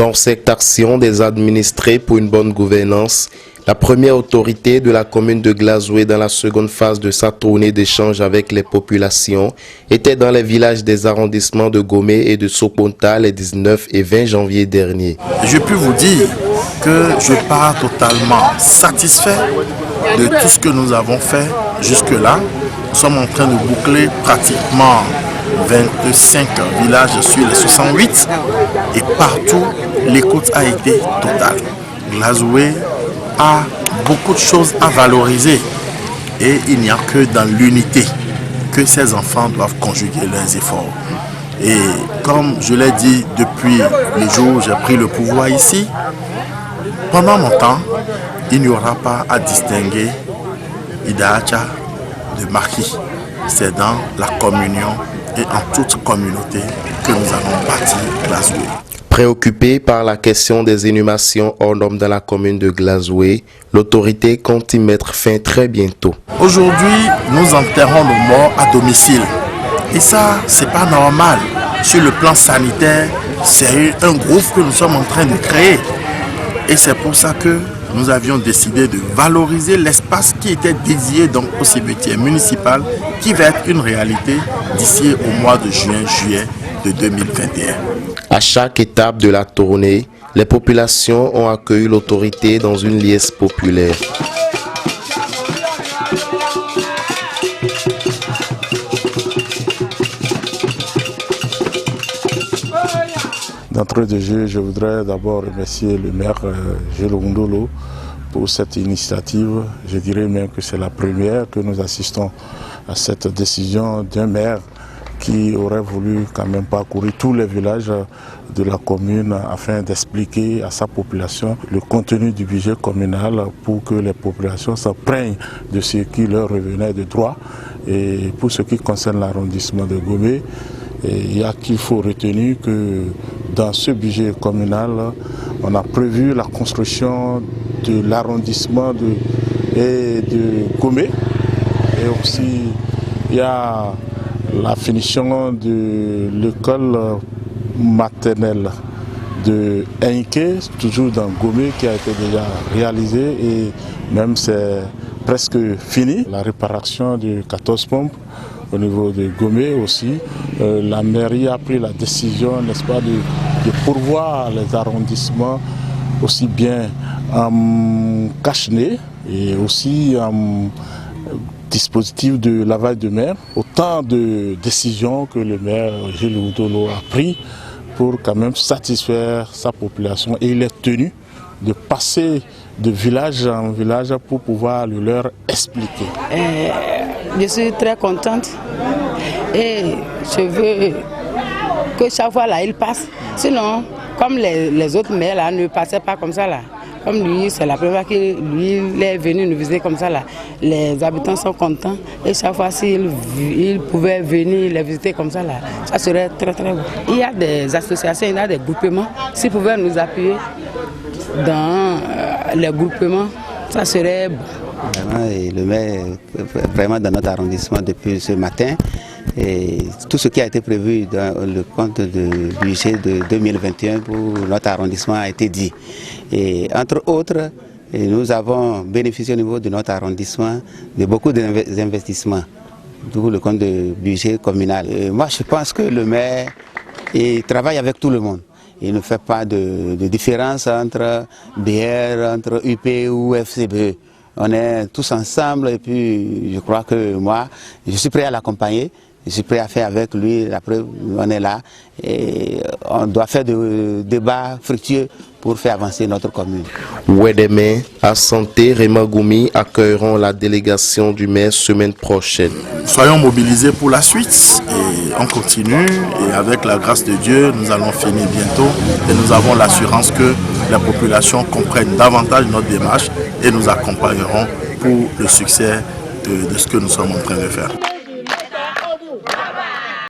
Dans cette action des administrés pour une bonne gouvernance, la première autorité de la commune de Glazoué dans la seconde phase de sa tournée d'échange avec les populations était dans les villages des arrondissements de Gomé et de Soponta les 19 et 20 janvier dernier. Je peux vous dire que je pars totalement satisfait de tout ce que nous avons fait jusque-là. Nous sommes en train de boucler pratiquement 25 villages sur les 68 et partout l'écoute a été totale. Glazoué a beaucoup de choses à valoriser et il n'y a que dans l'unité que ces enfants doivent conjuguer leurs efforts. Et comme je l'ai dit depuis le jour où j'ai pris le pouvoir ici, pendant longtemps, il n'y aura pas à distinguer Idaacha de Marquis. C'est dans la communion et en toute communauté que nous allons bâtir Glazoué. Préoccupée par la question des inhumations hors normes dans la commune de Glazoué, l'autorité compte y mettre fin très bientôt. Aujourd'hui, nous enterrons nos morts à domicile. Et ça, c'est pas normal. Sur le plan sanitaire, c'est un groupe que nous sommes en train de créer. Et c'est pour ça que nous avions décidé de valoriser l'espace qui était dédié donc au cimetière municipal, qui va être une réalité d'ici au mois de juin-juillet de 2021. À chaque étape de la tournée, les populations ont accueilli l'autorité dans une liesse populaire. D'entrée de jeu, je voudrais d'abord remercier le maire Gilles Ngondolo pour cette initiative. Je dirais même que c'est la première que nous assistons à cette décision d'un maire qui aurait voulu quand même parcourir tous les villages de la commune afin d'expliquer à sa population le contenu du budget communal pour que les populations s'imprègnent de ce qui leur revenait de droit. Et pour ce qui concerne l'arrondissement de Gomé, il faut retenir que dans ce budget communal, on a prévu la construction de l'arrondissement de Gomé et aussi il y a la finition de l'école maternelle de Enke, toujours dans Gomé, qui a été déjà réalisée et même c'est presque fini. La réparation de 14 pompes au niveau de Gomé aussi. La mairie a pris la décision, n'est-ce pas, de pourvoir les arrondissements aussi bien en cache-nez et aussi en dispositif de lavage de mer. Autant de décisions que le maire Gilles Ngondolo a pris pour quand même satisfaire sa population et il est tenu de passer de village en village pour pouvoir le leur expliquer. Je suis très contente et je veux que chaque fois là il passe. Sinon, comme les autres maires là ne passaient pas comme ça là. Comme lui, c'est la première fois qu'il est venu nous visiter comme ça là. Les habitants sont contents et chaque fois s'il pouvait venir les visiter comme ça là, ça serait très très bon. Il y a des associations, il y a des groupements. S'ils pouvaient nous appuyer dans les groupements, ça serait bon. Vraiment, et le maire vraiment dans notre arrondissement depuis ce matin. Et tout ce qui a été prévu dans le compte de budget de 2021 pour notre arrondissement a été dit. Et entre autres, nous avons bénéficié au niveau de notre arrondissement de beaucoup d'investissements, d'où le compte de budget communal. Et moi, je pense que le maire il travaille avec tout le monde. Il ne fait pas de différence entre BR, entre UP ou FCBE. On est tous ensemble et puis je crois que moi, je suis prêt à l'accompagner. Je suis prêt à faire avec lui, après on est là et on doit faire des débats fructueux pour faire avancer notre commune. Ouedeme, Assanté, Remagoumi accueilleront la délégation du maire semaine prochaine. Soyons mobilisés pour la suite et on continue et avec la grâce de Dieu, nous allons finir bientôt et nous avons l'assurance que la population comprenne davantage notre démarche et nous accompagnerons pour le succès de ce que nous sommes en train de faire.